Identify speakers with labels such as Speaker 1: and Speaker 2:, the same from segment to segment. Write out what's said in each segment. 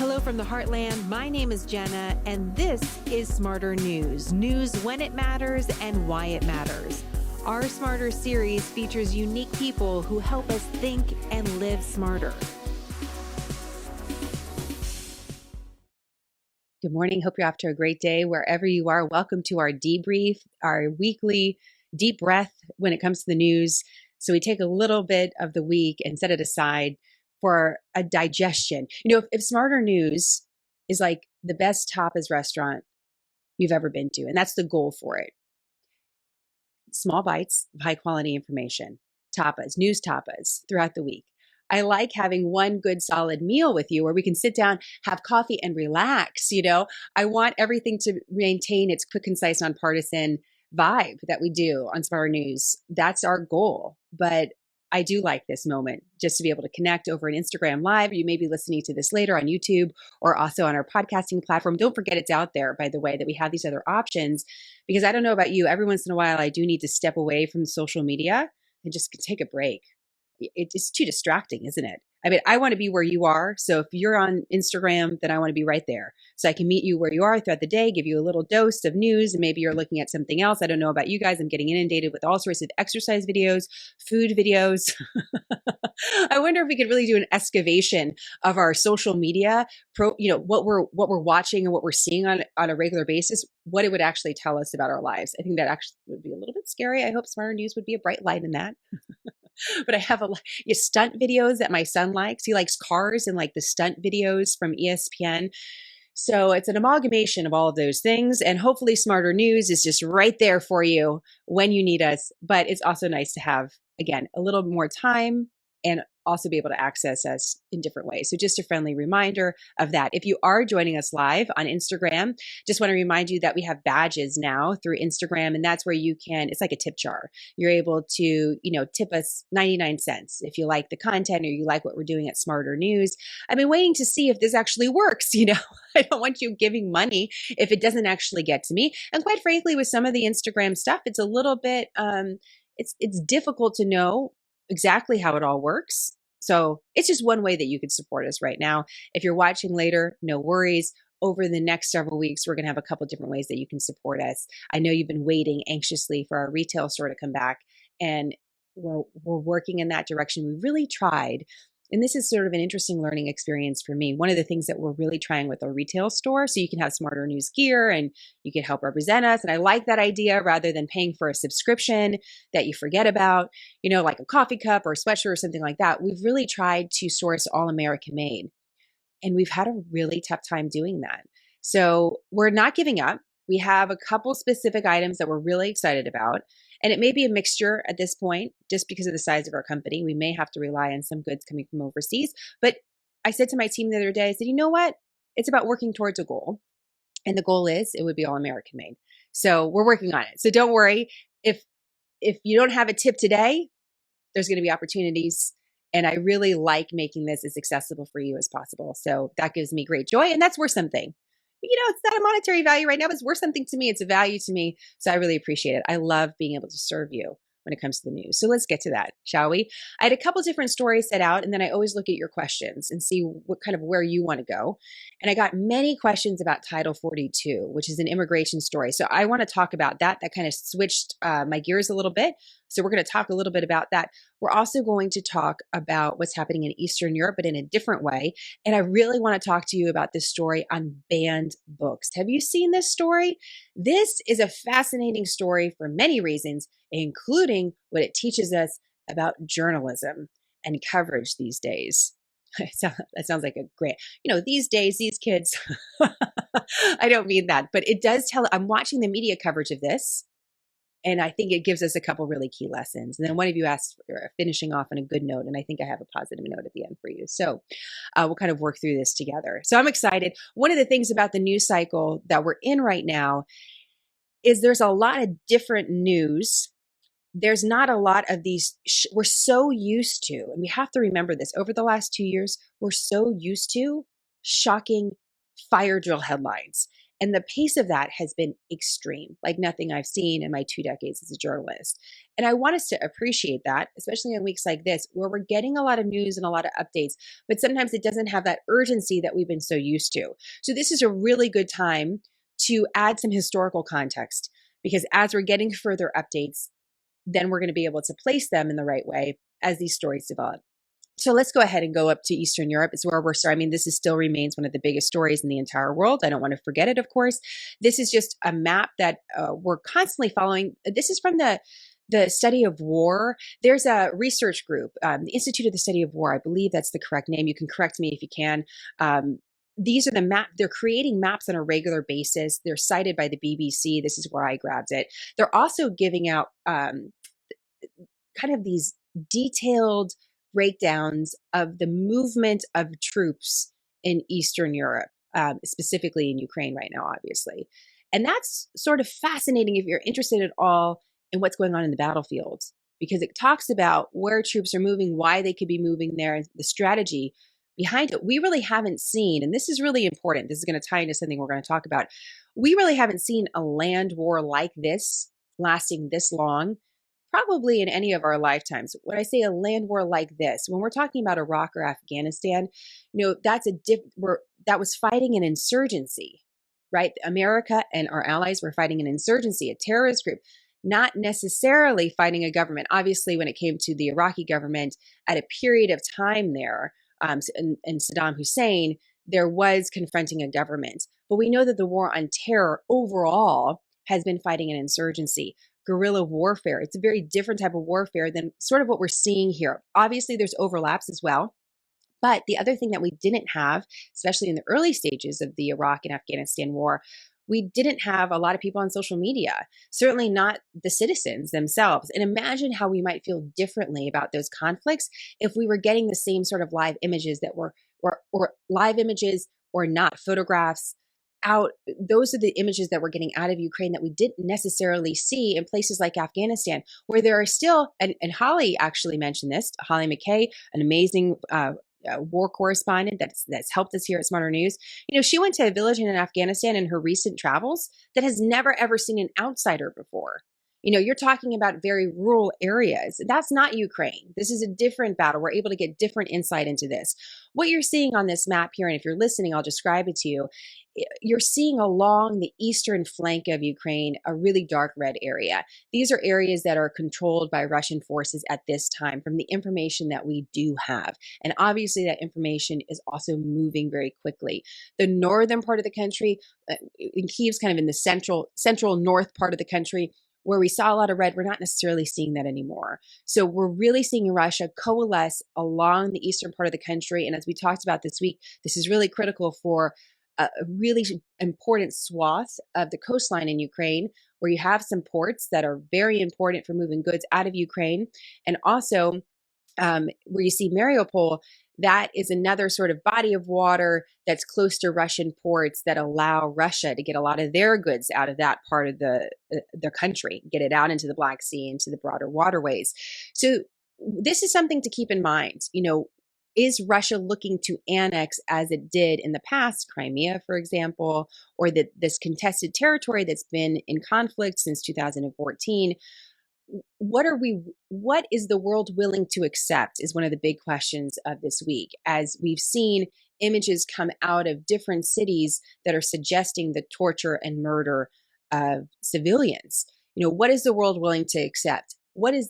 Speaker 1: Hello from the Heartland. My name is Jenna, and this is Smarter News. News when it matters and why it matters. Our Smarter series features unique people who help us think and live smarter.
Speaker 2: Good morning. Hope you're off to a great day wherever you are. Welcome to our debrief, our weekly deep breath when it comes to the news. So we take a little bit of the week and set it aside for a digestion. You know, if Smarter News is like the best tapas restaurant you've ever been to, and that's the goal for it. Small bites of high quality information, tapas, news tapas throughout the week. I like having one good solid meal with you where we can sit down, have coffee and relax. You know, I want everything to maintain its quick, concise, nonpartisan vibe that we do on Smarter News. That's our goal. But I do like this moment just to be able to connect over an Instagram Live. You may be listening to this later on YouTube or also on our podcasting platform. Don't forget it's out there, by the way, that we have these other options, because I don't know about you, every once in a while I do need to step away from social media and just take a break. It's too distracting, isn't it? I mean, I want to be where you are. So if you're on Instagram, then I want to be right there. So I can meet you where you are throughout the day, give you a little dose of news, and maybe you're looking at something else. I don't know about you guys. I'm getting inundated with all sorts of exercise videos, food videos. I wonder if we could really do an excavation of our social media, what we're watching and what we're seeing on a regular basis, what it would actually tell us about our lives. I think that actually would be a little bit scary. I hope Smarter News would be a bright light in that. But I have stunt videos that my son likes. He likes cars and like the stunt videos from ESPN. So it's an amalgamation of all of those things. And hopefully Smarter News is just right there for you when you need us. But it's also nice to have, again, a little more time and also be able to access us in different ways. So just a friendly reminder of that. If you are joining us live on Instagram, just want to remind you that we have badges now through Instagram, and that's where you can, it's like a tip jar. You're able to, tip us 99 cents if you like the content or you like what we're doing at Smarter News. I've been waiting to see if this actually works. I don't want you giving money if it doesn't actually get to me. And quite frankly, with some of the Instagram stuff, it's a little bit, it's difficult to know exactly how it all works. So it's just one way that you could support us right now. If you're watching later, no worries. Over the next several weeks, we're going to have a couple different ways that you can support us. I know you've been waiting anxiously for our retail store to come back, and we're working in that direction. We really tried. And this is sort of an interesting learning experience for me. One of the things that we're really trying with our retail store, so you can have Smarter News gear and you can help represent us. And I like that idea rather than paying for a subscription that you forget about, like a coffee cup or a sweatshirt or something like that. We've really tried to source all American made. And we've had a really tough time doing that. So we're not giving up. We have a couple specific items that we're really excited about. And it may be a mixture at this point, just because of the size of our company. We may have to rely on some goods coming from overseas. But I said to my team the other day, I said, you know what? It's about working towards a goal. And the goal is it would be all American made. So we're working on it. So don't worry. If you don't have a tip today, there's going to be opportunities. And I really like making this as accessible for you as possible. So that gives me great joy. And that's worth something. It's not a monetary value right now, but it's worth something to me. It's a value to me. So I really appreciate it. I love being able to serve you when it comes to the news. So let's get to that, shall we? I had a couple different stories set out, and then I always look at your questions and see what kind of where you want to go. And I got many questions about Title 42, which is an immigration story. So I want to talk about that. That kind of switched my gears a little bit. So we're going to talk a little bit about that. We're also going to talk about what's happening in Eastern Europe, but in a different way. And I really want to talk to you about this story on banned books. Have you seen this story? This is a fascinating story for many reasons, including what it teaches us about journalism and coverage these days. That sounds like a great, these days, these kids, I don't mean that, but it does tell, I'm watching the media coverage of this. And I think it gives us a couple really key lessons. And then one of you asked for finishing off on a good note, and I think I have a positive note at the end for you. So we'll kind of work through this together. So I'm excited. One of the things about the news cycle that we're in right now is there's a lot of different news. There's not a lot of these. We're so used to, and we have to remember this, over the last 2 years, we're so used to shocking fire drill headlines And the pace of that has been extreme, like nothing I've seen in my 2 decades as a journalist. And I want us to appreciate that, especially on weeks like this, where we're getting a lot of news and a lot of updates, but sometimes it doesn't have that urgency that we've been so used to. So this is a really good time to add some historical context, because as we're getting further updates, then we're going to be able to place them in the right way as these stories develop. So let's go ahead and go up to Eastern Europe. It's where we're starting. I mean, this is still remains one of the biggest stories in the entire world. I don't want to forget it, of course. This is just a map that we're constantly following. This is from the study of war. There's a research group, the Institute of the Study of War. I believe that's the correct name. You can correct me if you can. These are the map. They're creating maps on a regular basis. They're cited by the BBC. This is where I grabbed it. They're also giving out kind of these detailed breakdowns of the movement of troops in Eastern Europe, specifically in Ukraine right now, obviously. And that's sort of fascinating if you're interested at all in what's going on in the battlefield, because it talks about where troops are moving, why they could be moving there, and the strategy behind it. We really haven't seen, and this is really important, this is going to tie into something we're going to talk about. We really haven't seen a land war like this lasting this long, probably in any of our lifetimes. When I say a land war like this, when we're talking about Iraq or Afghanistan, that was fighting an insurgency, right? America and our allies were fighting an insurgency, a terrorist group, not necessarily fighting a government. Obviously, when it came to the Iraqi government, at a period of time there, and Saddam Hussein, there was confronting a government. But we know that the war on terror overall has been fighting an insurgency, guerrilla warfare. It's a very different type of warfare than sort of what we're seeing here. Obviously, there's overlaps as well. But the other thing that we didn't have, especially in the early stages of the Iraq and Afghanistan war, we didn't have a lot of people on social media, certainly not the citizens themselves. And imagine how we might feel differently about those conflicts if we were getting the same sort of live images that were, or live images or not photographs out. Those are the images that we're getting out of Ukraine that we didn't necessarily see in places like Afghanistan, where there are still, and Holly actually mentioned this, Holly McKay, an amazing war correspondent that's helped us here at Smarter News. You know, she went to a village in Afghanistan in her recent travels that has never ever seen an outsider before. You know, you're talking about very rural areas. That's not Ukraine. This is a different battle. We're able to get different insight into this. What you're seeing on this map here, and if you're listening, I'll describe it to you. You're seeing along the eastern flank of Ukraine a really dark red area. These are areas that are controlled by Russian forces at this time from the information that we do have. And obviously that information is also moving very quickly. The northern part of the country, in Kiev's kind of in the central north part of the country, where we saw a lot of red, we're not necessarily seeing that anymore. So we're really seeing Russia coalesce along the eastern part of the country. And as we talked about this week, this is really critical for a really important swath of the coastline in Ukraine, where you have some ports that are very important for moving goods out of Ukraine. And also where you see Mariupol, that is another sort of body of water that's close to Russian ports that allow Russia to get a lot of their goods out of that part of the country, get it out into the Black Sea, into the broader waterways. So this is something to keep in mind. You know, is Russia looking to annex, as it did in the past, Crimea, for example, or this contested territory that's been in conflict since 2014? What is the world willing to accept is one of the big questions of this week, as we've seen images come out of different cities that are suggesting the torture and murder of civilians. You know, what is the world willing to accept? What is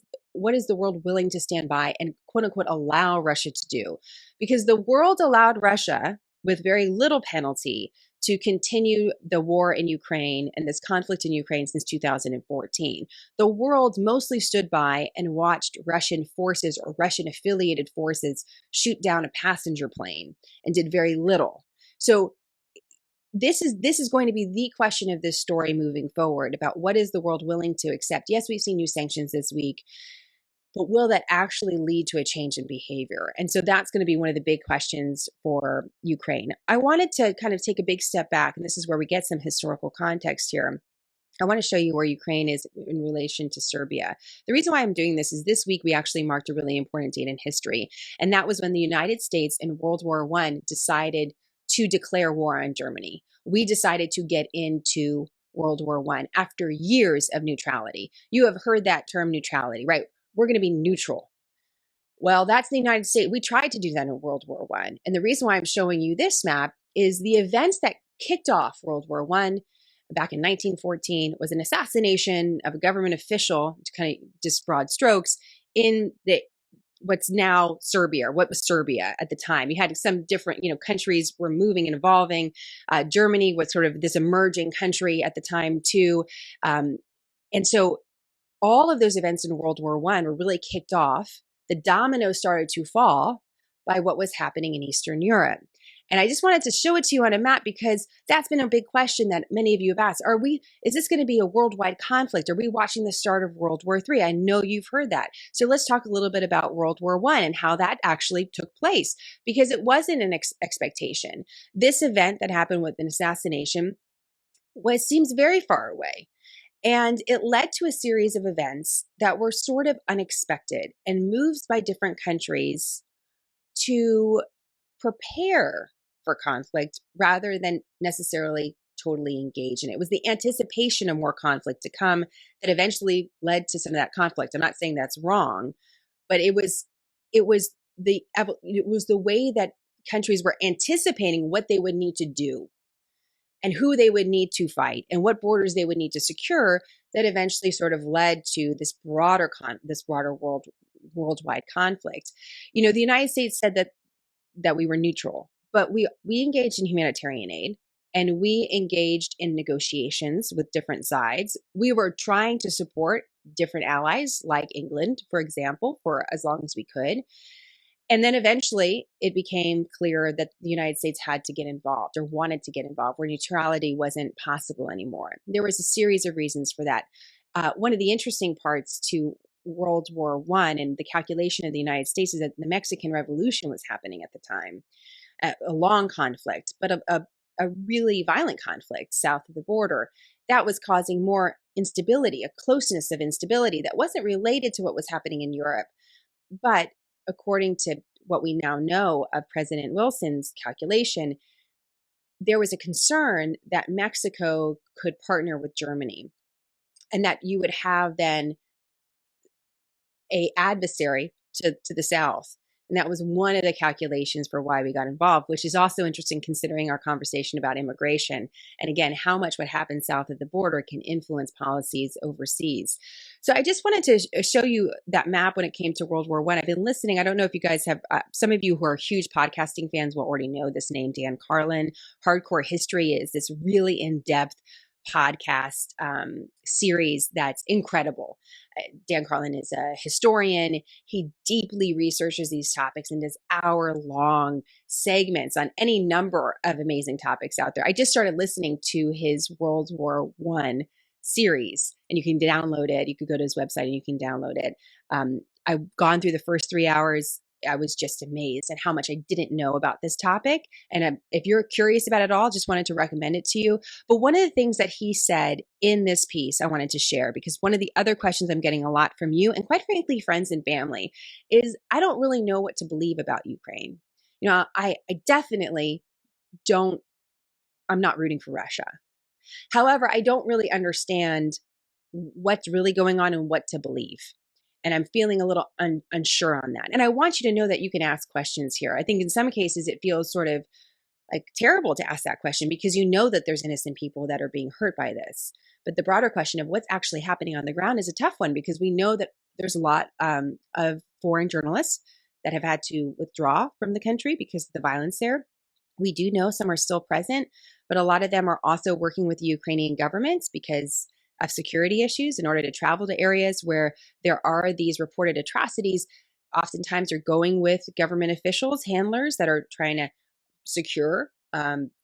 Speaker 2: the world willing to stand by and quote unquote allow Russia to do? Because the world allowed Russia with very little penalty to continue the war in Ukraine and this conflict in Ukraine since 2014. The world mostly stood by and watched Russian forces or Russian affiliated forces shoot down a passenger plane and did very little. So this is going to be the question of this story moving forward, about what is the world willing to accept. Yes, we've seen new sanctions this week, but will that actually lead to a change in behavior? And so that's going to be one of the big questions for Ukraine. I wanted to kind of take a big step back, and this is where we get some historical context here. I want to show you where Ukraine is in relation to Serbia. The reason why I'm doing this is this week we actually marked a really important date in history, and that was when the United States in World War I decided to declare war on Germany. we decided to get into World War I after years of neutrality. You have heard that term neutrality, right? We're going to be neutral. Well, that's the United States. We tried to do that in World War I. And the reason why I'm showing you this map is the events that kicked off World War I back in 1914 was an assassination of a government official, to kind of just broad strokes, in the what's now Serbia, what was Serbia at the time. You had some different, countries were moving and evolving. Germany was sort of this emerging country at the time too. And so all of those events in World War I were really kicked off. The dominoes started to fall by what was happening in Eastern Europe. And I just wanted to show it to you on a map because that's been a big question that many of you have asked. Is this going to be a worldwide conflict? Are we watching the start of World War III? I know you've heard that. So let's talk a little bit about World War I and how that actually took place, because it wasn't an expectation. This event that happened with an assassination seems very far away. And it led to a series of events that were sort of unexpected and moves by different countries to prepare for conflict rather than necessarily totally engage in it. It was the anticipation of more conflict to come that eventually led to some of that conflict. I'm not saying that's wrong, but it was the way that countries were anticipating what they would need to do and who they would need to fight and what borders they would need to secure that eventually sort of led to this broader worldwide conflict. The United States said that we were neutral, but we engaged in humanitarian aid and we engaged in negotiations with different sides. We were trying to support different allies like England, for example, for as long as we could. And then eventually it became clear that the United States had to get involved or wanted to get involved, where neutrality wasn't possible anymore. There was a series of reasons for that. One of the interesting parts to World War I and the calculation of the United States is that the Mexican Revolution was happening at the time, a long conflict, but a really violent conflict south of the border that was causing more instability, a closeness of instability that wasn't related to what was happening in Europe. But according to what we now know of President Wilson's calculation, there was a concern that Mexico could partner with Germany and that you would have then an adversary to the south. And that was one of the calculations for why we got involved, which is also interesting considering our conversation about immigration. And again, how much what happens south of the border can influence policies overseas. So I just wanted to show you that map when it came to World War I. I've been listening. I don't know if you guys have, some of you who are huge podcasting fans will already know this name, Dan Carlin. Hardcore History is this really in-depth podcast series that's incredible. Dan Carlin is a historian. He deeply researches these topics and does hour-long segments on any number of amazing topics out there. I just started listening to his World War I series, and you can download it. You could go to his website and you can download it. I've gone through the first 3 hours. I was just amazed at how much I didn't know about this topic. And if you're curious about it all, just wanted to recommend it to you. But one of the things that he said in this piece, I wanted to share, because one of the other questions I'm getting a lot from you, and quite frankly, friends and family, is I don't really know what to believe about Ukraine. I definitely don't, I'm not rooting for Russia. However, I don't really understand what's really going on and what to believe. And I'm feeling a little unsure on that. And I want you to know that you can ask questions here. I think in some cases it feels sort of like terrible to ask that question because you know that there's innocent people that are being hurt by this. But the broader question of what's actually happening on the ground is a tough one because we know that there's a lot of foreign journalists that have had to withdraw from the country because of the violence there. We do know some are still present, but a lot of them are also working with the Ukrainian governments because of security issues in order to travel to areas where there are these reported atrocities. Oftentimes they're going with government officials, handlers that are trying to secure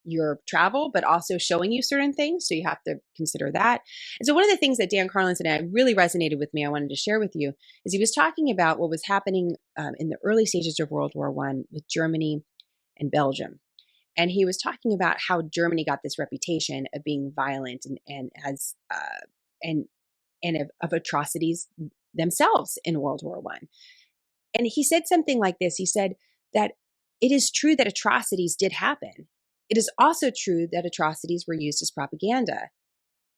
Speaker 2: your travel, but also showing you certain things. So you have to consider that. And so one of the things that Dan Carlin said, and really resonated with me, I wanted to share with you, is he was talking about what was happening in the early stages of World War I with Germany and Belgium. And he was talking about how Germany got this reputation of being violent and of atrocities themselves in World War I. And he said something like this. He said that it is true that atrocities did happen, It is also true that atrocities were used as propaganda.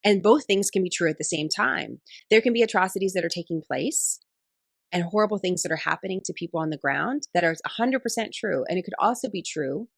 Speaker 2: And both things can be true at the same time. There can be atrocities that are taking place and horrible things that are happening to people on the ground that are 100% true. And it could also be true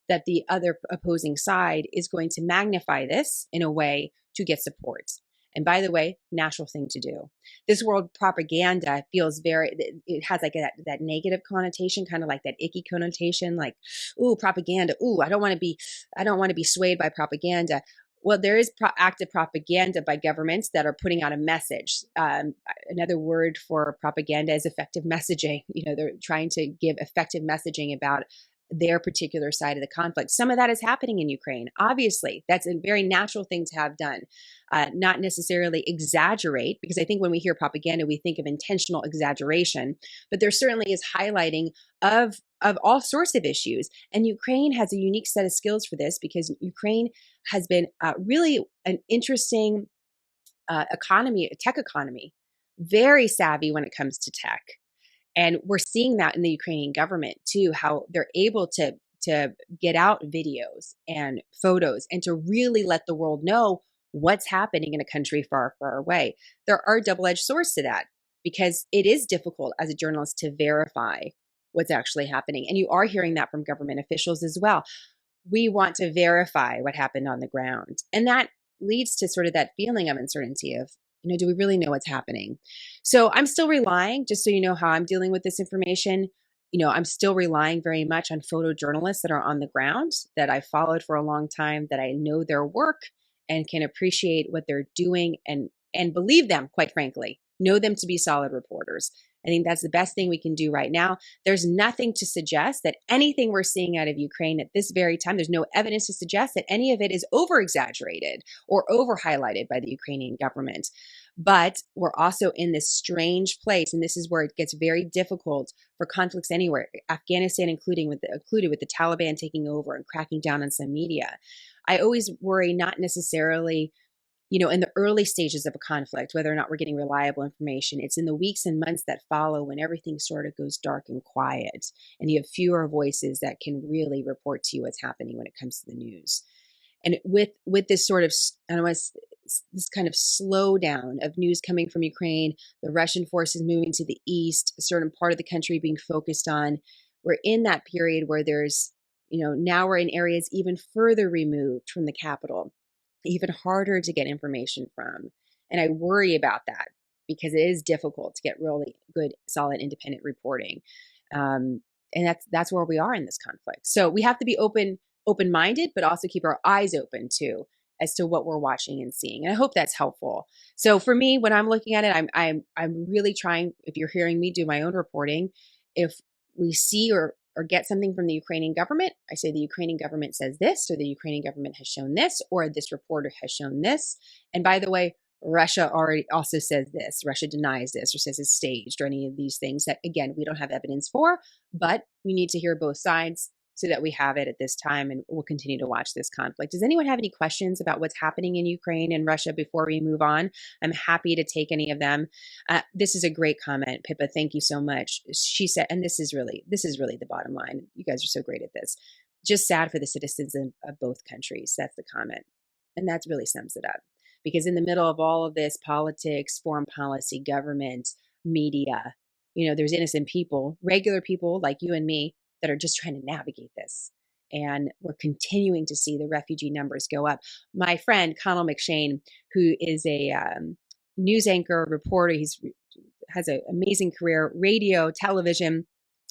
Speaker 2: that the other opposing side is going to magnify this in a way to get support. And by the way, natural thing to do. This word propaganda feels it has like that negative connotation, kind of like that icky connotation, like, ooh, propaganda. Ooh, I don't want to be swayed by propaganda. Well, there is active propaganda by governments that are putting out a message. Another word for propaganda is effective messaging. They're trying to give effective messaging about their particular side of the conflict. Some of that is happening in Ukraine. Obviously, that's a very natural thing to have done. Not necessarily exaggerate, because I think when we hear propaganda, we think of intentional exaggeration, but there certainly is highlighting of all sorts of issues. And Ukraine has a unique set of skills for this, because Ukraine has been really an interesting economy, a tech economy, very savvy when it comes to tech. And we're seeing that in the Ukrainian government too, how they're able to get out videos and photos and to really let the world know what's happening in a country far, far away. There are double-edged swords to that, because it is difficult as a journalist to verify what's actually happening. And you are hearing that from government officials as well. We want to verify what happened on the ground. And that leads to sort of that feeling of uncertainty of, do we really know what's happening? So I'm still relying, just so you know how I'm dealing with this information, I'm still relying very much on photojournalists that are on the ground, that I've followed for a long time, that I know their work and can appreciate what they're doing and believe them, quite frankly, know them to be solid reporters. I think that's the best thing we can do right now. There's nothing to suggest that anything we're seeing out of Ukraine at this very time, there's no evidence to suggest that any of it is over exaggerated or over highlighted by the Ukrainian government. But we're also in this strange place, and this is where it gets very difficult for conflicts anywhere, Afghanistan included with the Taliban taking over and cracking down on some media. I always worry not necessarily in the early stages of a conflict, whether or not we're getting reliable information. It's in the weeks and months that follow, when everything sort of goes dark and quiet, and you have fewer voices that can really report to you what's happening when it comes to the news. And with this sort of, I don't know, this kind of slowdown of news coming from Ukraine, the Russian forces moving to the east, a certain part of the country being focused on, we're in that period where there's, now we're in areas even further removed from the capital, even harder to get information from. And I worry about that, because it is difficult to get really good, solid, independent reporting. And that's where we are in this conflict. So we have to be open-minded, but also keep our eyes open too, as to what we're watching and seeing. And I hope that's helpful. So for me, when I'm looking at it, I'm really trying, if you're hearing me do my own reporting, if we see or get something from the Ukrainian government, I say the Ukrainian government says this, or the Ukrainian government has shown this, or this reporter has shown this. And by the way, Russia already also says this. Russia denies this, or says it's staged, or any of these things that, again, we don't have evidence for, but we need to hear both sides so that we have it at this time, and we'll continue to watch this conflict. Does anyone have any questions about what's happening in Ukraine and Russia before we move on? I'm happy to take any of them. This is a great comment, Pippa. Thank you so much. She said, and this is really the bottom line. You guys are so great at this. Just sad for the citizens of both countries. That's the comment. And that really sums it up. Because in the middle of all of this, politics, foreign policy, government, media, there's innocent people, regular people like you and me, that are just trying to navigate this. And we're continuing to see the refugee numbers go up. My friend, Connell McShane, who is a news anchor, reporter, has an amazing career, radio, television.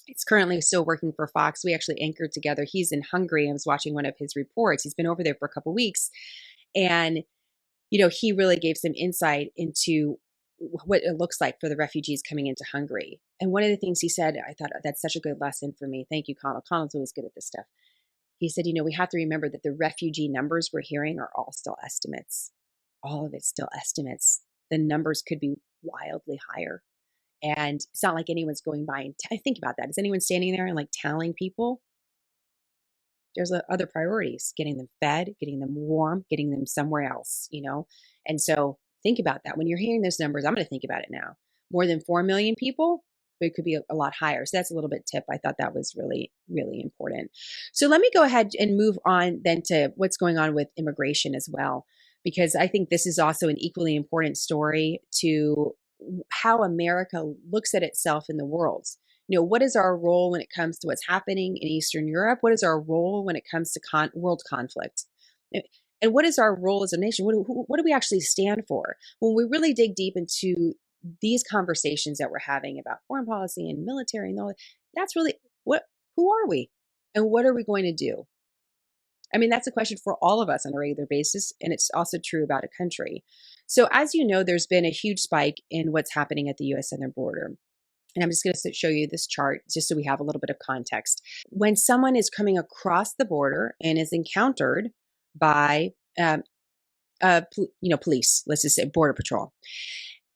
Speaker 2: He's currently still working for Fox. We actually anchored together. He's in Hungary. I was watching one of his reports. He's been over there for a couple of weeks. And, he really gave some insight into what it looks like for the refugees coming into Hungary. And one of the things he said, I thought, that's such a good lesson for me. Thank you, Connell. Connell's always good at this stuff. He said, we have to remember that the refugee numbers we're hearing are all still estimates. All of it's still estimates. The numbers could be wildly higher. And it's not like anyone's going by and think about that. Is anyone standing there and tallying people? There's other priorities, getting them fed, getting them warm, getting them somewhere else, And so think about that. When you're hearing those numbers, I'm going to think about it now. More than 4 million people? but it could be a lot higher. So that's a little bit tip. I thought that was really, really important. So let me go ahead and move on then to what's going on with immigration as well, because I think this is also an equally important story to how America looks at itself in the world. What is our role when it comes to what's happening in Eastern Europe? What is our role when it comes to world conflict? And what is our role as a nation? What do we actually stand for? When we really dig deep into these conversations that we're having about foreign policy and military and all that, that's really who are we? And what are we going to do? I mean, that's a question for all of us on a regular basis, and it's also true about a country. So as you know, there's been a huge spike in what's happening at the U.S. southern border. And I'm just going to show you this chart just so we have a little bit of context. When someone is coming across the border and is encountered by, police, let's just say Border Patrol,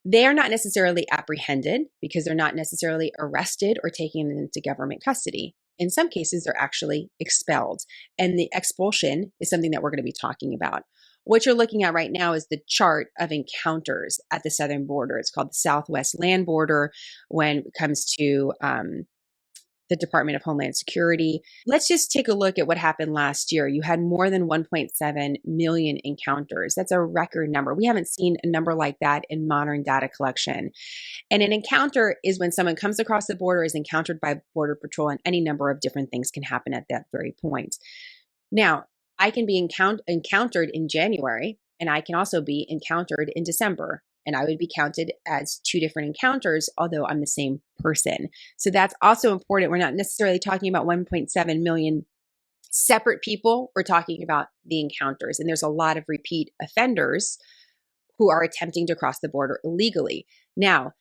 Speaker 2: they are not necessarily apprehended because they're not necessarily arrested or taken into government custody. In some cases, they're actually expelled. And the expulsion is something that we're going to be talking about. What you're looking at right now is the chart of encounters at the southern border. It's called the Southwest Land Border when it comes to the Department of Homeland Security. Let's just take a look at what happened last year. You had more than 1.7 million encounters. That's a record number. We haven't seen a number like that in modern data collection. And an encounter is when someone comes across the border, is encountered by Border Patrol, and any number of different things can happen at that very point. Now, I can be encountered in January, and I can also be encountered in December. And I would be counted as two different encounters, although I'm the same person. So that's also important. We're not necessarily talking about 1.7 million separate people. We're talking about the encounters. And there's a lot of repeat offenders who are attempting to cross the border illegally. Now,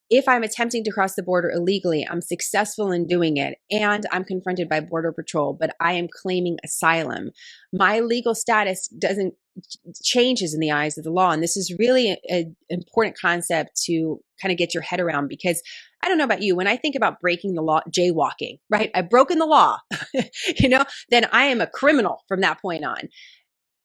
Speaker 2: if I'm attempting to cross the border illegally, I'm successful in doing it, and I'm confronted by Border Patrol, but I am claiming asylum, my legal status doesn't changes in the eyes of the law. And this is really an important concept to kind of get your head around, because I don't know about you, when I think about breaking the law, jaywalking, right? I've broken the law, then I am a criminal from that point on.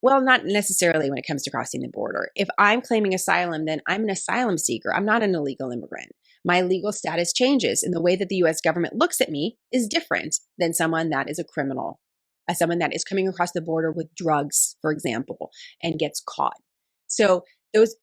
Speaker 2: Well, not necessarily when it comes to crossing the border. If I'm claiming asylum, then I'm an asylum seeker. I'm not an illegal immigrant. My legal status changes, and the way that the US government looks at me is different than someone that is a criminal, as someone that is coming across the border with drugs, for example, and gets caught. So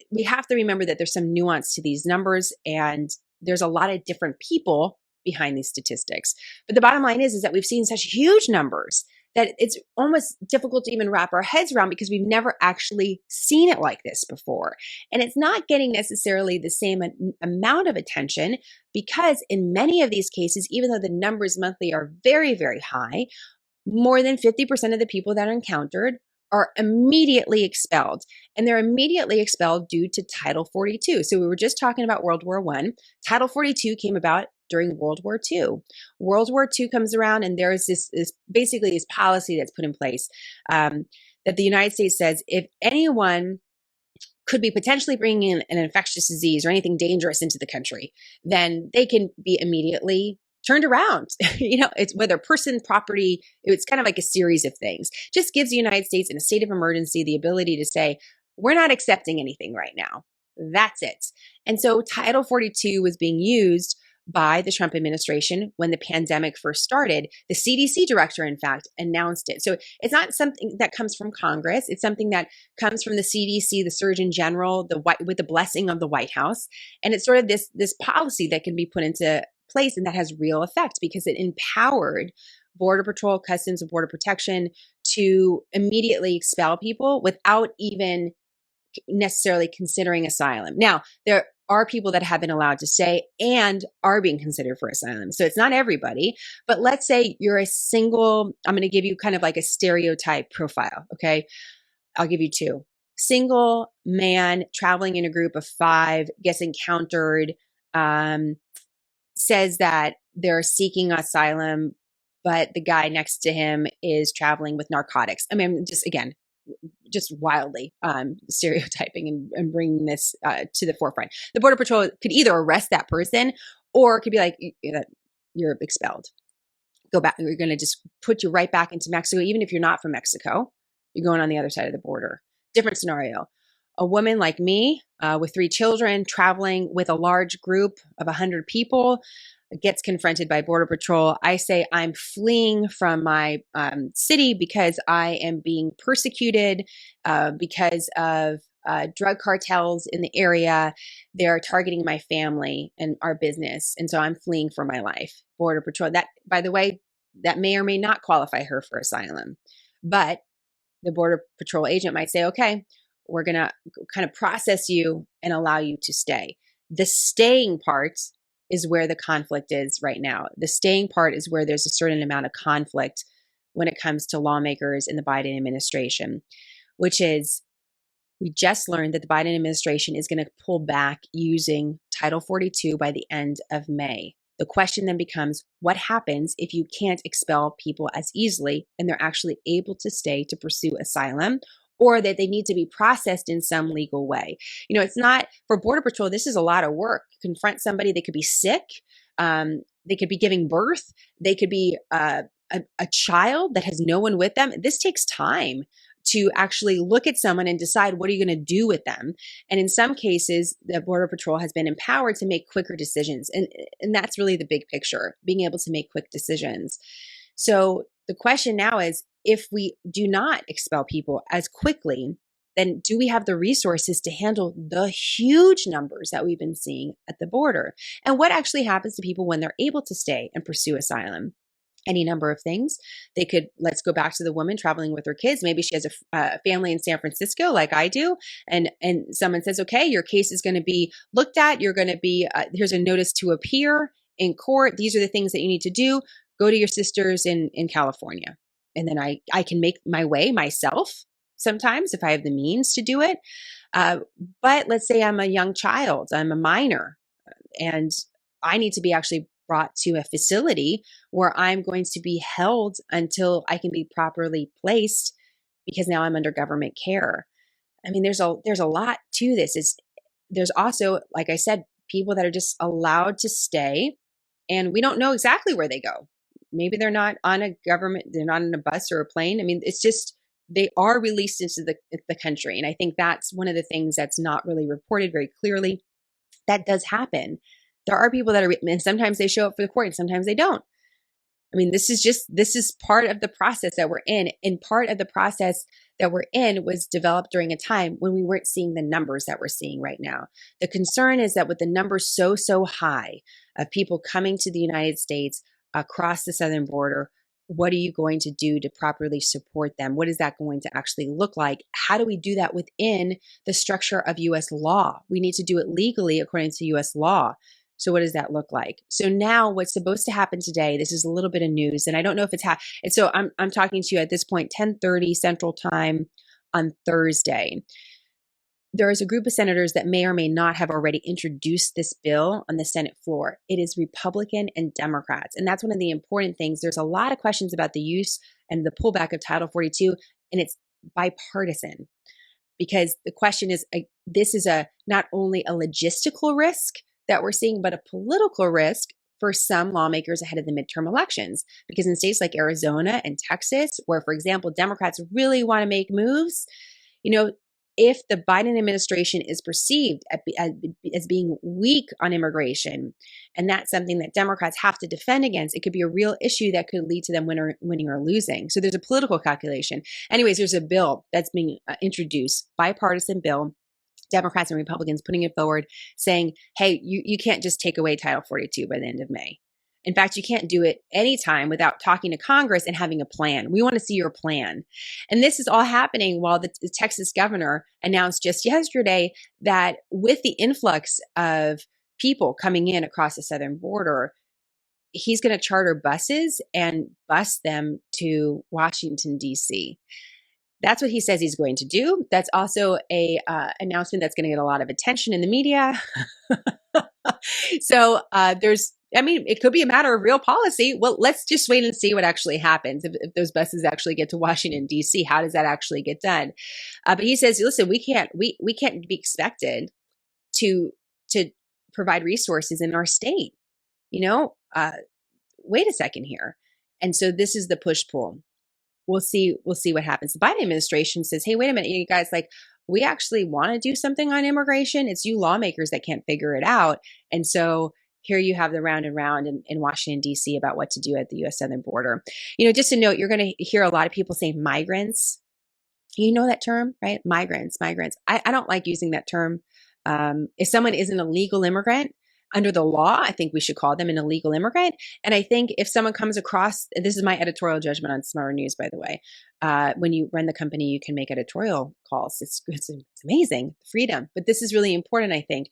Speaker 2: we have to remember that there's some nuance to these numbers, and there's a lot of different people behind these statistics. But the bottom line is that we've seen such huge numbers that it's almost difficult to even wrap our heads around, because we've never actually seen it like this before. And it's not getting necessarily the same amount of attention, because in many of these cases, even though the numbers monthly are very, very high, more than 50% of the people that are encountered are immediately expelled. And they're immediately expelled due to Title 42. So we were just talking about World War I. Title 42 came about during World War II. World War II comes around, and there is this basically this policy that's put in place that the United States says if anyone could be potentially bringing in an infectious disease or anything dangerous into the country, then they can be immediately turned around. It's whether person, property, it's kind of like a series of things. Just gives the United States in a state of emergency the ability to say, we're not accepting anything right now. That's it. And so Title 42 was being used by the Trump administration when the pandemic first started. The CDC director, in fact, announced it. So it's not something that comes from Congress. It's something that comes from the CDC, the Surgeon General, with the blessing of the White House. And it's sort of this policy that can be put into place, and that has real effect because it empowered Border Patrol, Customs and Border Protection to immediately expel people without even necessarily considering asylum. Now, there are people that have been allowed to stay and are being considered for asylum. So it's not everybody, but let's say you're a single, I'm going to give you kind of like a stereotype profile. Okay. I'll give you two. Single man traveling in a group of 5 gets encountered, says that they're seeking asylum, but the guy next to him is traveling with narcotics. I mean, just wildly stereotyping and bringing this to the forefront. The Border Patrol could either arrest that person, or it could be like, you're expelled. Go back. We're going to just put you right back into Mexico. Even if you're not from Mexico, you're going on the other side of the border. Different scenario. a woman like me with 3 children traveling with a large group of 100 people gets confronted by Border Patrol, I say I'm fleeing from my city because I am being persecuted because of drug cartels in the area. They're targeting my family and our business. And so I'm fleeing for my life. Border Patrol, that, by the way, that may or may not qualify her for asylum. But the Border Patrol agent might say, okay, we're going to kind of process you and allow you to stay. The staying part is where the conflict is right now. The staying part is where there's a certain amount of conflict when it comes to lawmakers in the Biden administration, which is we just learned that the Biden administration is going to pull back using Title 42 by the end of May. The question then becomes, what happens if you can't expel people as easily and they're actually able to stay to pursue asylum, or that they need to be processed in some legal way? You know, it's not, for Border Patrol, this is a lot of work. Confront somebody, they could be sick, they could be giving birth, they could be a child that has no one with them. This takes time to actually look at someone and decide what are you going to do with them. And in some cases, the Border Patrol has been empowered to make quicker decisions. And that's really the big picture, being able to make quick decisions. So the question now is, if we do not expel people as quickly, then do we have the resources to handle the huge numbers that we've been seeing at the border? And what actually happens to people when they're able to stay and pursue asylum? Any number of things. They could, let's go back to the woman traveling with her kids. Maybe she has a family in San Francisco like I do. And someone says, okay, your case is going to be looked at. You're going to be, here's a notice to appear in court. These are the things that you need to do. Go to your sisters in California. And then I can make my way myself sometimes if I have the means to do it. But let's say I'm a young child, I'm a minor, and I need to be actually brought to a facility where I'm going to be held until I can be properly placed, because now I'm under government care. I mean, there's a lot to this. There's also, like I said, people that are just allowed to stay, and we don't know exactly where they go. Maybe they're not on they're not on a bus or a plane. I mean, it's just, they are released into the country. And I think that's one of the things that's not really reported very clearly. That does happen. There are people that are, and sometimes they show up for the court and sometimes they don't. I mean, this is part of the process that we're in. And part of the process that we're in was developed during a time when we weren't seeing the numbers that we're seeing right now. The concern is that with the numbers so high of people coming to the United States across the southern border, what are you going to do to properly support them? What is that going to actually look like? How do we do that within the structure of U.S. law? We need to do it legally according to U.S. law. So what does that look like? So now what's supposed to happen today, this is a little bit of news, and I don't know if it's and so I'm talking to you at this point, 10:30 Central Time on Thursday. There is a group of senators that may or may not have already introduced this bill on the Senate floor. It is Republican and Democrats. And that's one of the important things. There's a lot of questions about the use and the pullback of Title 42, and it's bipartisan. Because the question is, this is not only a logistical risk that we're seeing, but a political risk for some lawmakers ahead of the midterm elections. Because in states like Arizona and Texas, where, for example, Democrats really want to make moves, you know, if the Biden administration is perceived as being weak on immigration, and that's something that Democrats have to defend against, it could be a real issue that could lead to them winning or losing. So there's a political calculation. Anyways, there's a bill that's being introduced, bipartisan bill, Democrats and Republicans putting it forward, saying, hey, you can't just take away Title 42 by the end of May. In fact, you can't do it anytime without talking to Congress and having a plan. We want to see your plan. And this is all happening while the Texas governor announced just yesterday that with the influx of people coming in across the southern border, he's going to charter buses and bus them to Washington, D.C. That's what he says he's going to do. That's also a announcement that's going to get a lot of attention in the media. So it could be a matter of real policy. Well, let's just wait and see what actually happens. If those buses actually get to Washington, D.C., how does that actually get done? But he says, listen, we can't be expected to provide resources in our state. Wait a second here. And so this is the push-pull. We'll see what happens. The Biden administration says, hey, wait a minute, you guys, we actually want to do something on immigration. It's you lawmakers that can't figure it out. And so here you have the round and round in Washington, D.C. about what to do at the U.S. southern border. Just a note, you're going to hear a lot of people say migrants. You know that term, right? Migrants. I don't like using that term. If someone is an illegal immigrant, under the law, I think we should call them an illegal immigrant. And I think if someone comes across, this is my editorial judgment on Smarter News, by the way. When you run the company, you can make editorial calls. It's amazing, freedom. But this is really important, I think.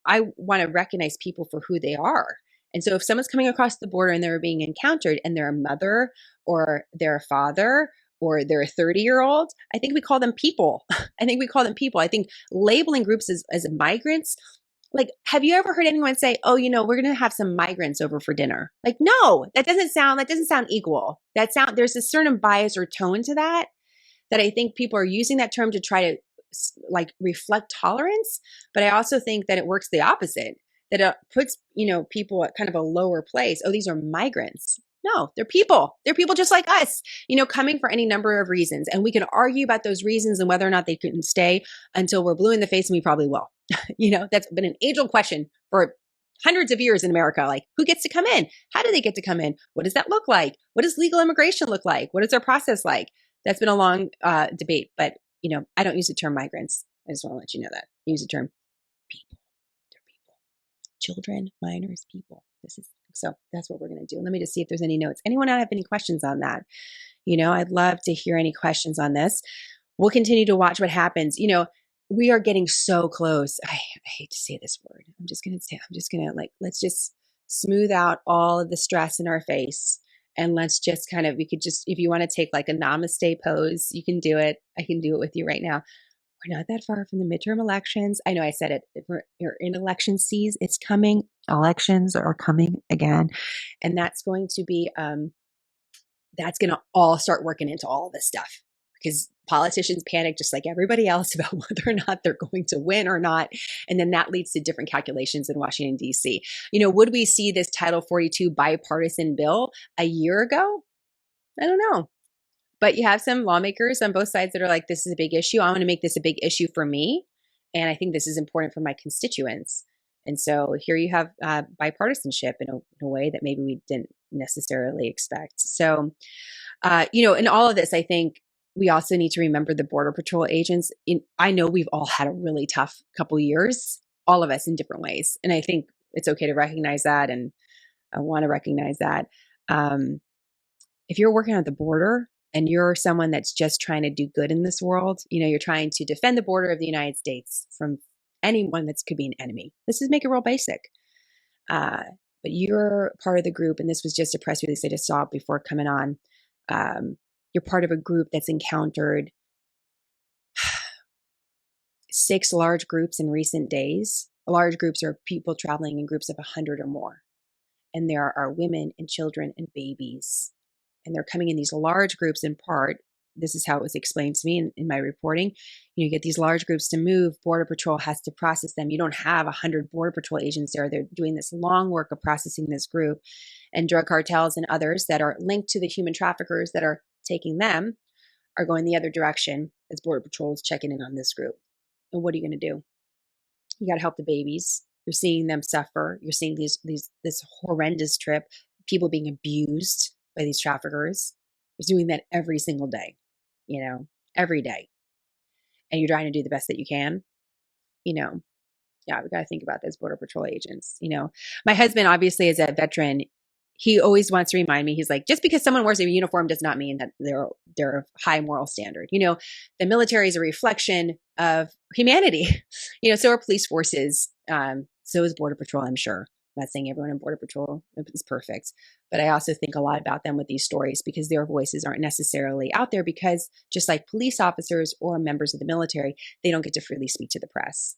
Speaker 2: I want to recognize people for who they are. And so if someone's coming across the border and they're being encountered and they're a mother or they're a father or they're a 30-year-old, I think we call them people. I think labeling groups as migrants, like, have you ever heard anyone say, oh, we're going to have some migrants over for dinner? Like, no, that doesn't sound equal. There's a certain bias or tone to that I think people are using that term to try to reflect tolerance. But I also think that it works the opposite, that it puts, people at kind of a lower place. Oh, these are migrants. No, they're people. They're people just like us, coming for any number of reasons. And we can argue about those reasons and whether or not they couldn't stay until we're blue in the face, and we probably will. That's been an age-old question for hundreds of years in America. Like, who gets to come in? How do they get to come in? What does that look like? What does legal immigration look like? What is their process like? That's been a long debate, but I don't use the term migrants. I just want to let you know that. I use the term people. They're people. Children, minors, people. So that's what we're going to do. Let me just see if there's any notes. Anyone have any questions on that? I'd love to hear any questions on this. We'll continue to watch what happens. We are getting so close. I hate to say this word. Let's just smooth out all of the stress in our face. And let's just if you want to take like a namaste pose, you can do it. I can do it with you right now. We're not that far from the midterm elections. I know I said it. We're in election season. It's coming. Elections are coming again. And that's going to be, that's going to all start working into all of this stuff, because politicians panic just like everybody else about whether or not they're going to win or not. And then that leads to different calculations in Washington, D.C. Would we see this Title 42 bipartisan bill a year ago? I don't know. But you have some lawmakers on both sides that are like, this is a big issue. I want to make this a big issue for me. And I think this is important for my constituents. And so here you have bipartisanship in a way that maybe we didn't necessarily expect. So, in all of this, I think we also need to remember the Border Patrol agents. I know we've all had a really tough couple years, all of us in different ways. And I think it's okay to recognize that. And I want to recognize that. If you're working at the border and you're someone that's just trying to do good in this world, you're trying to defend the border of the United States from anyone that could be an enemy. Let's just make it real basic. But you're part of the group, and this was just a press release I just saw before coming on. You're part of a group that's encountered 6 large groups in recent days. Large groups are people traveling in groups of 100 or more. And there are women and children and babies. And they're coming in these large groups in part. This is how it was explained to me in my reporting. You get these large groups to move. Border Patrol has to process them. You don't have 100 Border Patrol agents there. They're doing this long work of processing this group. And drug cartels and others that are linked to the human traffickers that are taking them are going the other direction as Border Patrol is checking in on this group. And what are you going to do? You got to help the babies. You're seeing them suffer. You're seeing this horrendous trip, people being abused by these traffickers. You're doing that every single day, every day. And you're trying to do the best that you can, yeah, we got to think about those Border Patrol agents. My husband obviously is a veteran. He always wants to remind me, he's like, just because someone wears a uniform does not mean that they're a high moral standard. The military is a reflection of humanity. So are police forces. So is Border Patrol, I'm sure. I'm not saying everyone in Border Patrol is perfect, but I also think a lot about them with these stories because their voices aren't necessarily out there because just like police officers or members of the military, they don't get to freely speak to the press.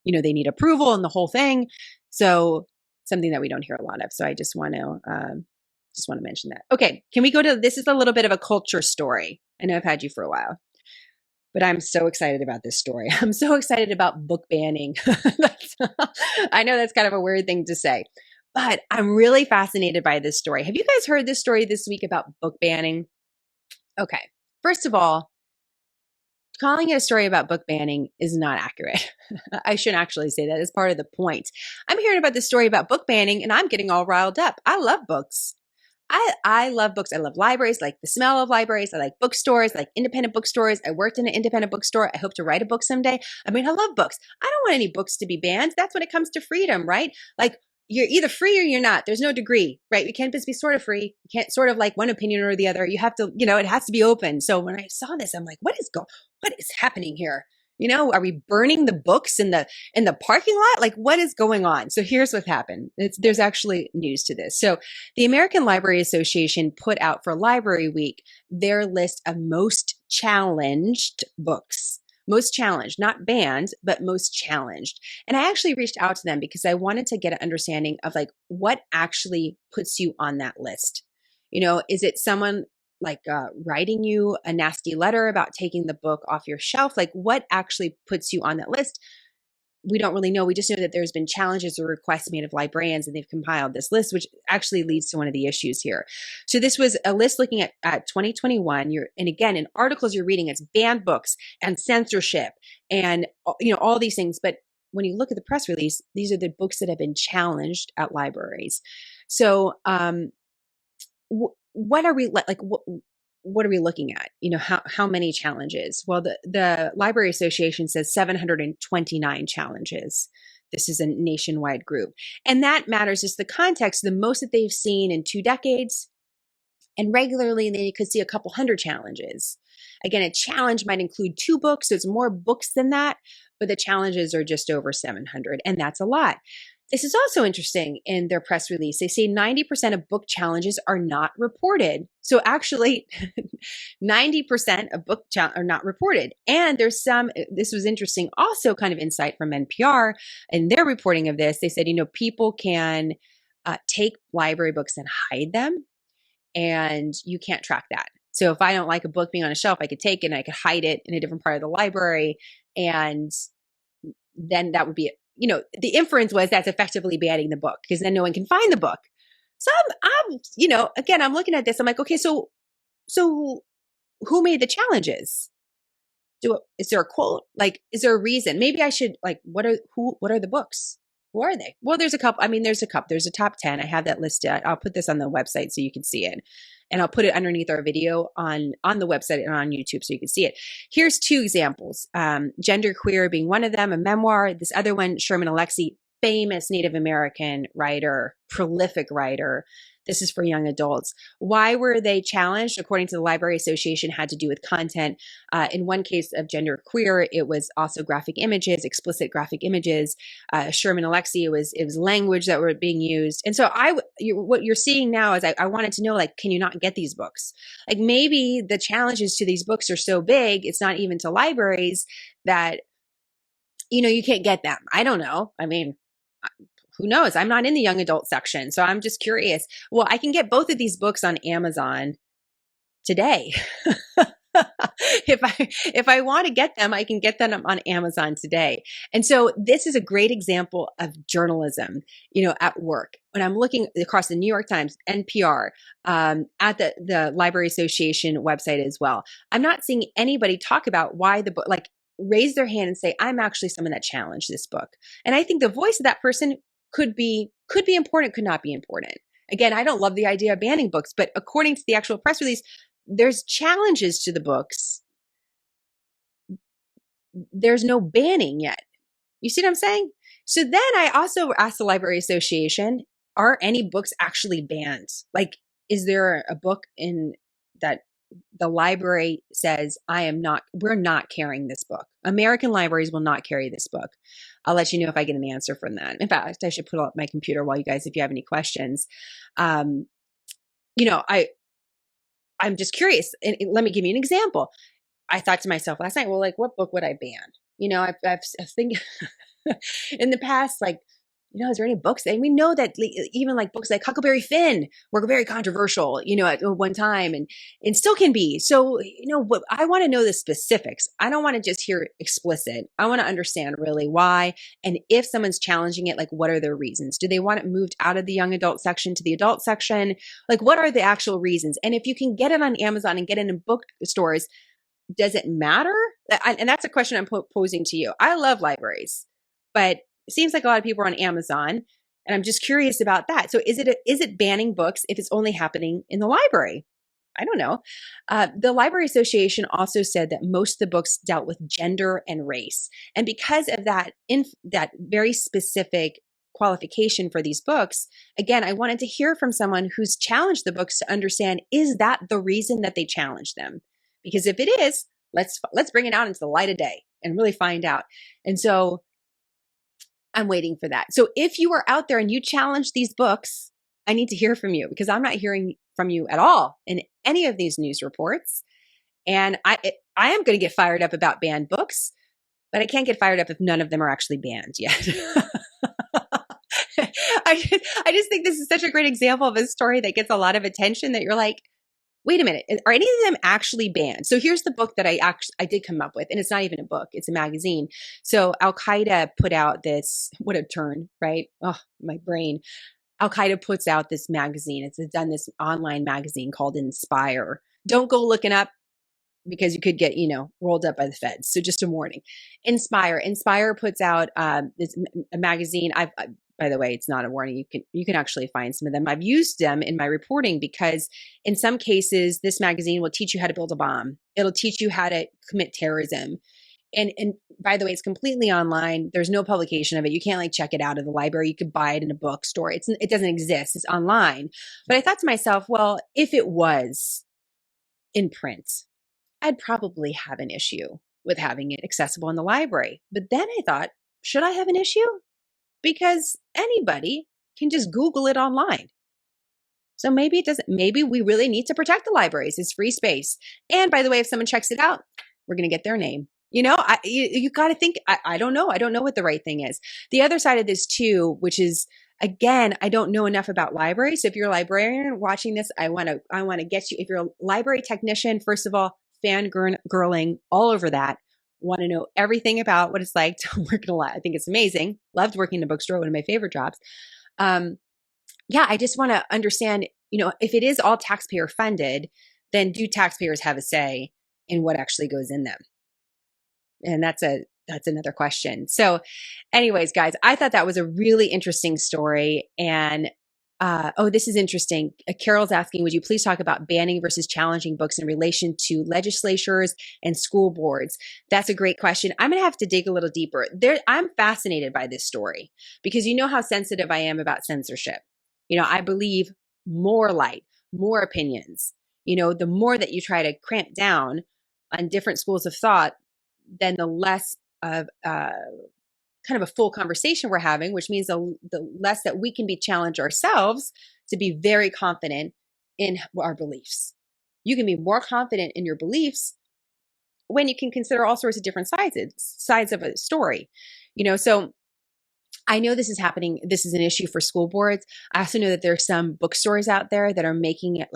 Speaker 2: They need approval and the whole thing. So something that we don't hear a lot of. So I just want to mention that. Okay. Can we go to, this is a little bit of a culture story. I know I've had you for a while, but I'm so excited about this story. I'm so excited about book banning. I know that's kind of a weird thing to say, but I'm really fascinated by this story. Have you guys heard this story this week about book banning? Okay. First of all, calling it a story about book banning is not accurate. I shouldn't actually say that. It's part of the point. I'm hearing about this story about book banning and I'm getting all riled up. I love books. I love books. I love libraries, like the smell of libraries. I like bookstores, I like independent bookstores. I worked in an independent bookstore. I hope to write a book someday. I mean, I love books. I don't want any books to be banned. That's when it comes to freedom, right? Like you're either free or you're not. There's no degree, right? You can't just be sort of free. You can't sort of like one opinion or the other. You have to, it has to be open. So when I saw this, I'm like, what is happening here? Are we burning the books in the parking lot? Like what is going on? So here's what happened. There's actually news to this. So the American Library Association put out for Library Week their list of most challenged books. Most challenged, not banned, but most challenged. And I actually reached out to them because I wanted to get an understanding of like what actually puts you on that list. Is it someone like writing you a nasty letter about taking the book off your shelf? Like what actually puts you on that list? We don't really know. We just know that there's been challenges or requests made of librarians and they've compiled this list, which actually leads to one of the issues here. So this was a list looking at 2021. And again, in articles you're reading, it's banned books and censorship and, all these things. But when you look at the press release, these are the books that have been challenged at libraries. So, what are we like? What are we looking at? How many challenges? Well, the Library Association says 729 challenges. This is a nationwide group. And that matters is the context, the most that they've seen in 2 decades. And regularly, they could see a couple hundred challenges. Again, a challenge might include 2 books. So it's more books than that, but the challenges are just over 700. And that's a lot. This is also interesting in their press release. They say 90% of book challenges are not reported. So actually, 90% of book are not reported. And there's this was interesting, also kind of insight from NPR in their reporting of this. They said, people can take library books and hide them, and you can't track that. So if I don't like a book being on a shelf, I could take it and I could hide it in a different part of the library. And then that would be the inference was that's effectively banning the book because then no one can find the book. So again, I'm looking at this. I'm like, okay, so who made the challenges? Is there a quote? Like, is there a reason? Maybe I should what are the books? Who are they? Well, there's a couple. There's a top 10. I have that listed. I'll put this on the website so you can see it. And I'll put it underneath our video on the website and on YouTube so you can see it. Here's 2 examples. Gender Queer being one of them, a memoir. This other one, Sherman Alexie, famous Native American writer, prolific writer. This is for young adults. Why were they challenged? According to the Library Association, had to do with content. In one case of Gender Queer, it was also graphic images, explicit graphic images. Sherman Alexie, it was language that were being used. And so what you're seeing now is I wanted to know, can you not get these books? Like maybe the challenges to these books are so big, it's not even to libraries that, you can't get them. I don't know. Who knows? I'm not in the young adult section, so I'm just curious. Well, I can get both of these books on Amazon today. If I want to get them, I can get them on Amazon today. And so this is a great example of journalism, at work. When I'm looking across the New York Times, NPR, at the Library Association website as well, I'm not seeing anybody talk about why the book, raise their hand and say, I'm actually someone that challenged this book. And I think the voice of that person could be important, could not be important. Again, I don't love the idea of banning books, but according to the actual press release, there's challenges to the books. There's no banning yet. You see what I'm saying? So then I also asked the Library Association, are any books actually banned? Is there a book in that the library says, we're not carrying this book. American libraries will not carry this book. I'll let you know if I get an answer from that. In fact, I should put up my computer while if you have any questions. I'm just curious. And let me give you an example. I thought to myself last night, well, what book would I ban? I think in the past, is there any books? And we know that even books like Huckleberry Finn were very controversial, at one time and still can be. So, what I want to know the specifics. I don't want to just hear explicit. I want to understand really why. And if someone's challenging it, what are their reasons? Do they want it moved out of the young adult section to the adult section? What are the actual reasons? And if you can get it on Amazon and get it in bookstores, does it matter? And that's a question I'm posing to you. I love libraries, but it seems like a lot of people are on Amazon, and I'm just curious about that. So is it banning books if it's only happening in the library? I don't know. The Library Association also said that most of the books dealt with gender and race, and because of that, that very specific qualification for these books, again, I wanted to hear from someone who's challenged the books to understand, is that the reason that they challenge them? Because if it is, let's bring it out into the light of day and really find out. And so I'm waiting for that. So if you are out there and you challenge these books, I need to hear from you, because I'm not hearing from you at all in any of these news reports. And I am going to get fired up about banned books, but I can't get fired up if none of them are actually banned yet. I just think this is such a great example of a story that gets a lot of attention, that you're like, wait a minute, are any of them actually banned? So here's the book that I did come up with, and it's not even a book, it's a magazine. So Al-Qaeda put out this, what a turn, right? Oh, my brain. Al-Qaeda puts out this magazine. It's done this online magazine called Inspire. Don't go looking up, because you could get, rolled up by the feds. So just a warning. Inspire puts out this a magazine. By the way, it's not a warning. You can actually find some of them. I've used them in my reporting, because in some cases, this magazine will teach you how to build a bomb. It'll teach you how to commit terrorism. And by the way, it's completely online. There's no publication of it. You can't check it out of the library. You could buy it in a bookstore. It doesn't exist. It's online. But I thought to myself, well, if it was in print, I'd probably have an issue with having it accessible in the library. But then I thought, should I have an issue? Because anybody can just Google it online. So maybe it doesn't. Maybe we really need to protect the libraries. It's free space. And by the way, if someone checks it out, we're going to get their name. You got to think. I don't know. I don't know what the right thing is. The other side of this too, which is, again, I don't know enough about libraries. So if you're a librarian watching this, I want to get you. If you're a library technician, first of all, fangirling all over that. Want to know everything about what it's like to work in a lot. I think it's amazing. Loved working in a bookstore, one of my favorite jobs. I just want to understand, if it is all taxpayer funded, then do taxpayers have a say in what actually goes in them? And that's another question. So anyways, guys, I thought that was a really interesting story. And this is interesting. Carol's asking, would you please talk about banning versus challenging books in relation to legislatures and school boards? That's a great question. I'm going to have to dig a little deeper. I'm fascinated by this story, because you know how sensitive I am about censorship. I believe more light, more opinions. The more that you try to cramp down on different schools of thought, then the less of kind of a full conversation we're having, which means the less that we can be challenged ourselves to be very confident in our beliefs. You can be more confident in your beliefs when you can consider all sorts of different sides of a story. So I know this is happening. This is an issue for school boards. I also know that there are some bookstores out there that are making it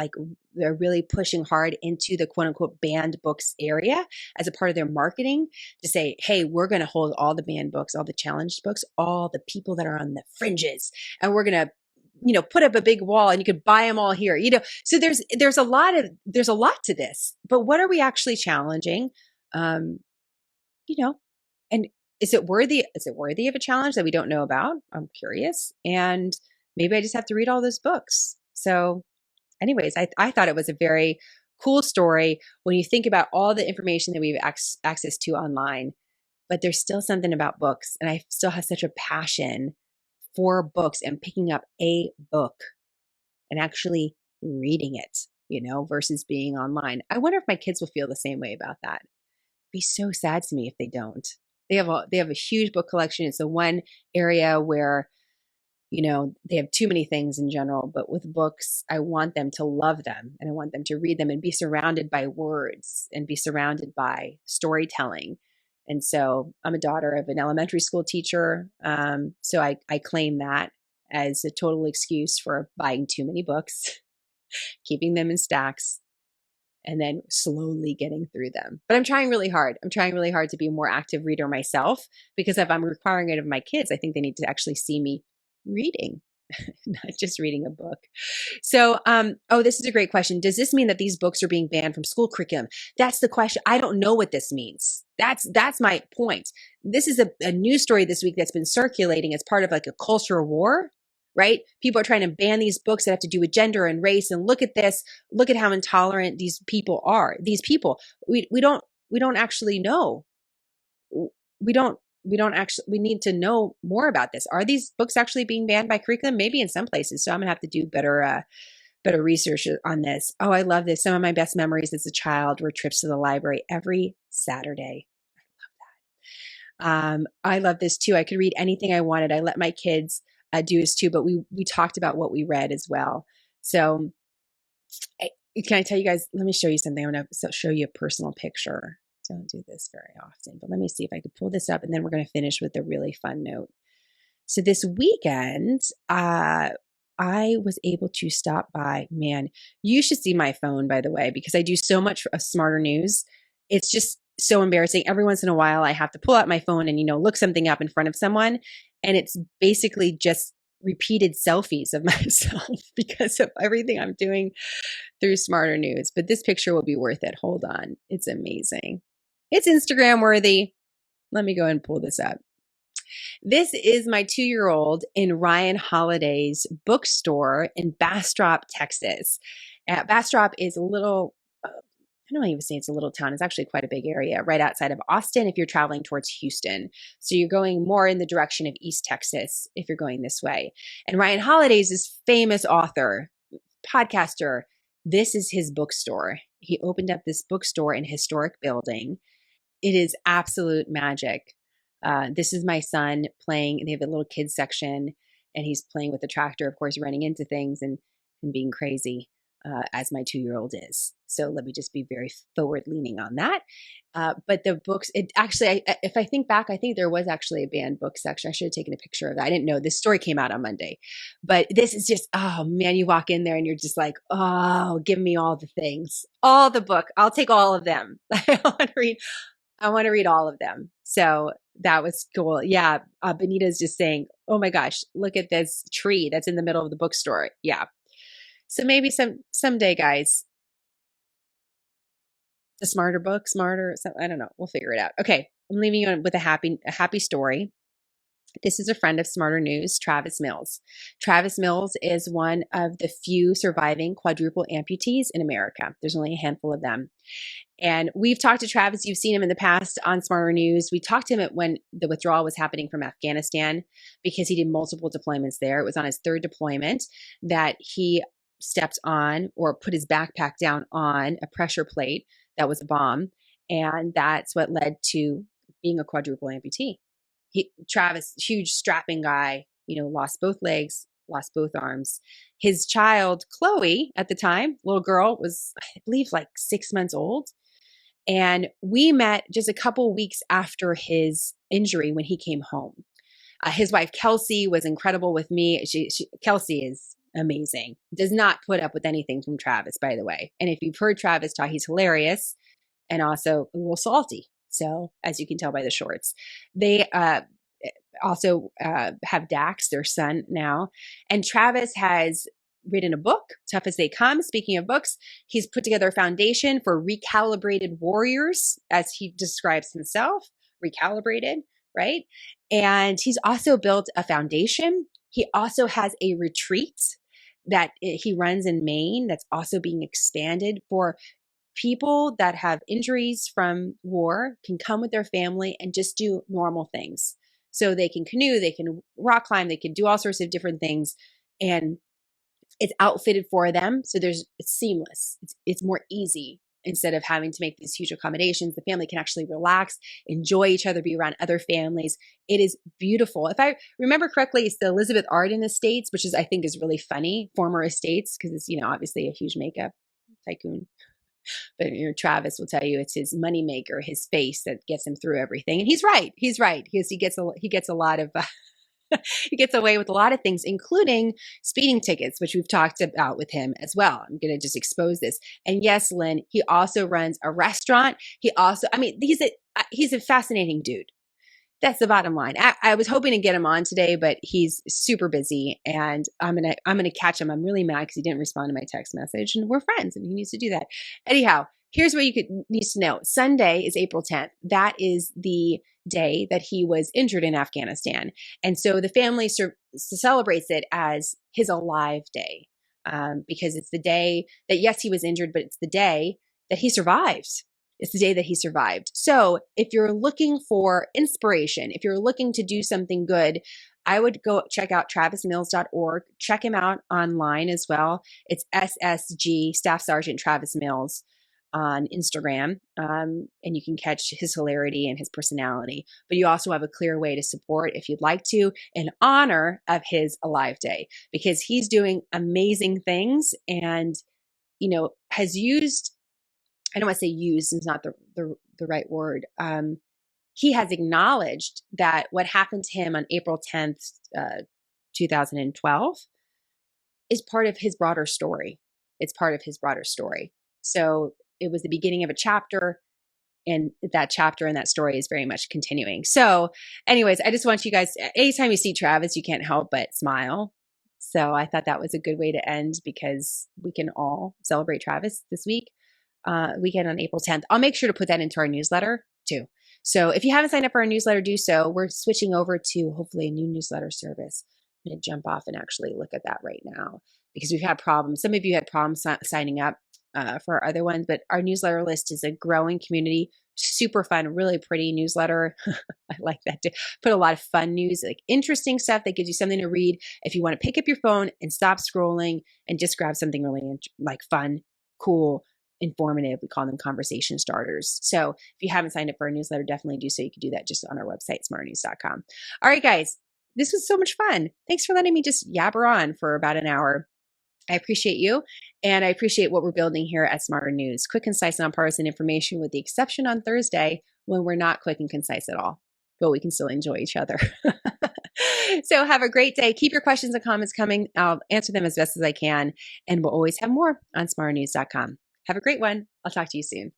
Speaker 2: they're really pushing hard into the quote unquote banned books area as a part of their marketing, to say, hey, we're going to hold all the banned books, all the challenged books, all the people that are on the fringes, and we're going to put up a big wall and you could buy them all here. So there's a lot to this. But what are we actually challenging? And is it worthy of a challenge that we don't know about? I'm curious. And maybe I just have to read all those books. So anyways, I thought it was a very cool story when you think about all the information that we have access to online. But there's still something about books. And I still have such a passion for books and picking up a book and actually reading it, versus being online. I wonder if my kids will feel the same way about that. It'd be so sad to me if they don't. They have a huge book collection. It's the one area where, they have too many things in general, but with books, I want them to love them, and I want them to read them and be surrounded by words and be surrounded by storytelling. And so I'm a daughter of an elementary school teacher. So I claim that as a total excuse for buying too many books, keeping them in stacks, and then slowly getting through them. But I'm trying really hard. I'm trying really hard to be a more active reader myself, because if I'm requiring it of my kids, I think they need to actually see me reading not just reading a book. So, this is a great question. Does this mean that these books are being banned from school curriculum? That's the question. I don't know what this means. That's my point. This is a news story this week that's been circulating as part of like a cultural war, right? People are trying to ban these books that have to do with gender and race. And look at this. Look at how intolerant these people are. These people, we don't actually know. We need to know more about this. Are these books actually being banned by curriculum? Maybe in some places. So I'm gonna have to do better research on this. Oh, I love this. Some of my best memories as a child were trips to the library every Saturday. I love this too. I could read anything I wanted. I let my kids do this too, but we talked about what we read as well. So can I tell you guys, let me show you something. I'm going to show you a personal picture. Don't do this very often, but let me see if I can pull this up, and then we're going to finish with a really fun note. So this weekend, I was able to stop by. Man, you should see my phone, by the way, because I do so much of Smarter News. It's just so embarrassing. Every once in a while, I have to pull out my phone and, look something up in front of someone. And it's basically just repeated selfies of myself because of everything I'm doing through Smarter News. But this picture will be worth it. Hold on. It's amazing. It's Instagram worthy. Let me go and pull this up. This is my 2-year-old in Ryan Holiday's bookstore in Bastrop, Texas. Bastrop is a little, I don't even say it's a little town. It's actually quite a big area right outside of Austin if you're traveling towards Houston. So you're going more in the direction of East Texas if you're going this way. And Ryan Holiday's this famous author, podcaster. This is his bookstore. He opened up this bookstore in a historic building. It is absolute magic. This is my son playing. They have a little kids section, and he's playing with the tractor, of course, running into things and being crazy, as my 2-year-old is. So let me just be very forward leaning on that. But the books, if I think back, I think there was actually a banned book section. I should have taken a picture of that. I didn't know this story came out on Monday, but this is just, oh man, you walk in there and you're just like, oh, give me all the things, all the book. I'll take all of them. I want to read all of them. So that was cool. Yeah. Benita's just saying, oh my gosh, look at this tree that's in the middle of the bookstore. Yeah. So maybe someday, guys, a smarter book, I don't know. We'll figure it out. Okay. I'm leaving you with a happy story. This is a friend of Smarter News, Travis Mills. Travis Mills is one of the few surviving quadruple amputees in America. There's only a handful of them. And we've talked to Travis. You've seen him in the past on Smarter News. We talked to him when the withdrawal was happening from Afghanistan because he did multiple deployments there. It was on his 3rd deployment that he stepped on or put his backpack down on a pressure plate that was a bomb. And that's what led to being a quadruple amputee. Travis, huge strapping guy, lost both legs, lost both arms. His child, Chloe, at the time, little girl, was, I believe, like 6 months old. And we met just a couple weeks after his injury when he came home. His wife, Kelsey, was incredible with me. Kelsey is amazing. Does not put up with anything from Travis, by the way. And if you've heard Travis talk, he's hilarious and also a little salty. So as you can tell by the shorts, they also have Dax, their son now. And Travis has written a book, Tough as They Come. Speaking of books, he's put together a foundation for recalibrated warriors, as he describes himself, recalibrated, right? And he's also built a foundation. He also has a retreat that he runs in Maine that's also being expanded for people that have injuries from war, can come with their family and just do normal things. So they can canoe, they can rock climb, they can do all sorts of different things. And it's outfitted for them. So it's seamless. It's more easy instead of having to make these huge accommodations. The family can actually relax, enjoy each other, be around other families. It is beautiful. If I remember correctly, it's the Elizabeth Arden Estates, which I think is really funny, former estates, because it's, obviously a huge makeup tycoon. But Travis will tell you it's his moneymaker, his face that gets him through everything. And he's right. Because he gets a lot of he gets away with a lot of things, including speeding tickets, which we've talked about with him as well. I'm going to just expose this. And yes, Lynn, he also runs a restaurant. He's a fascinating dude. That's the bottom line. I was hoping to get him on today, but he's super busy, and I'm gonna catch him. I'm really mad because he didn't respond to my text message, and we're friends, and he needs to do that. Anyhow, here's what needs to know. Sunday is April 10th. That is the day that he was injured in Afghanistan, and so the family celebrates it as his alive day, because it's the day that, yes, he was injured, but it's the day that he survived. It's the day that he survived. So if you're looking for inspiration, if you're looking to do something good, I would go check out travismills.org. Check him out online as well. It's SSG, Staff Sergeant Travis Mills, on Instagram. And you can catch his hilarity and his personality. But you also have a clear way to support, if you'd like to, in honor of his Alive Day, because he's doing amazing things and, has used, I don't want to say used is not the right word. He has acknowledged that what happened to him on April 10th, 2012 is part of his broader story. It's part of his broader story. So it was the beginning of a chapter, and that chapter and that story is very much continuing. So anyways, I just want you guys, anytime you see Travis, you can't help but smile. So I thought that was a good way to end, because we can all celebrate Travis this weekend on April 10th. I'll make sure to put that into our newsletter too. So if you haven't signed up for our newsletter, do so. We're switching over to hopefully a new newsletter service. I'm going to jump off and actually look at that right now, because we've had problems. Some of you had problems signing up for our other ones, but our newsletter list is a growing community. Super fun, really pretty newsletter. I like that too. Put a lot of fun news, like interesting stuff that gives you something to read if you want to pick up your phone and stop scrolling and just grab something really fun, cool, informative. We call them conversation starters. So if you haven't signed up for our newsletter, definitely do so. You can do that just on our website, smarternews.com. All right, guys, this was so much fun. Thanks for letting me just yabber on for about an hour. I appreciate you, and I appreciate what we're building here at Smarter News. Quick, concise, nonpartisan information, with the exception on Thursday when we're not quick and concise at all, but we can still enjoy each other. So have a great day. Keep your questions and comments coming. I'll answer them as best as I can, and we'll always have more on smarternews.com. Have a great one. I'll talk to you soon.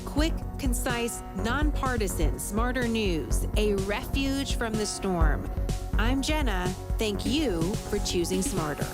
Speaker 1: Quick, concise, nonpartisan, Smarter News, a refuge from the storm. I'm Jenna. Thank you for choosing Smarter.